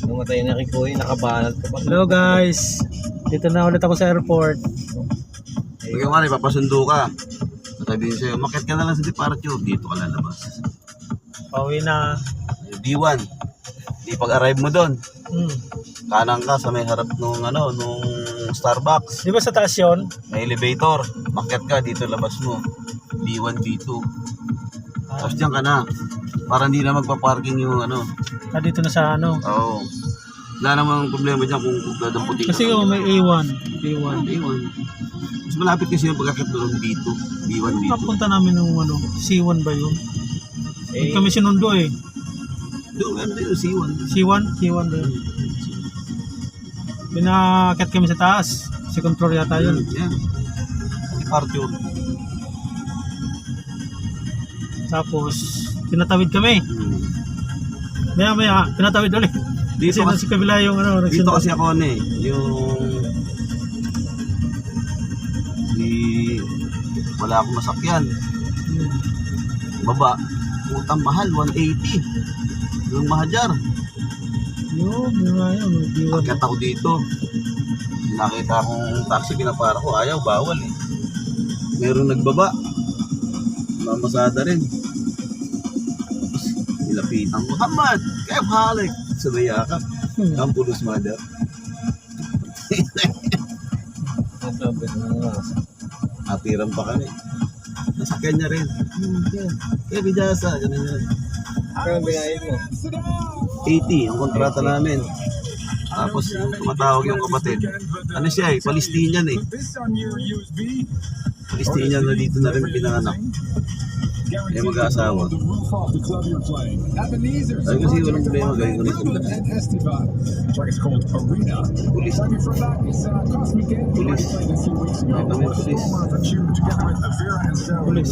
Namatay na Kikoy, nakabanat ka pa. Hello guys, dito na ulit ako sa airport. Ikaw nga, papasundo ka. Sabihin sa'yo, makit ka na lang sa departure. Dito ka lalabas. Pauwi na. D1. Di pag-arrive mo doon. Hmm. Kanan ka sa may harap nung Starbucks. Di ba sa taas yun? May elevator. Makit ka, dito labas mo. B1, B2. Tapos diyan ka na. Para hindi na magpa-parking yung Dito na sa Oo. Wala namang problema dyan kung dadamputin ka. Kasi may A1. A1. B1. Mas malapit kasi yung pagkakit doon B2. B1, B2. Napunta namin ng C1 ba yun? Doon kami sinundo eh. Doon meron din yung C1. C1? C1 ba yun? Pinakit kami sa taas. Second floor yata yun. Yan. Departure. Tapos, pinatawid kami. Maya, pinatawid ulit. Dito Kasi sa kabila yung dito kasi ako wala akong masakyan. Baba, utang mahal, 180. Yung mahajar. Yun. Pagkat ako dito, nakita akong taxi, pinapara ko, ayaw, bawal eh. Merong nagbaba. Mamasada rin. Tapos, nilapitan ko, Hamad, kaya halik. Sabay yakap. Ang pulos mother. Atiran pa kami. Nasakyan niya rin. Kaya bidasa. Ganun yan. Ano binayin mo? 80 ang kontrata namin. Tapos tumatawag yung kapatid. Ano siya eh, Palestinian eh. Palestinian na dito na rin pinanganak. Eh mag-aasawa. Sabi kasi walang problema, gawin ko na ito. Pulis. Pulis. May kami pulis. Pulis.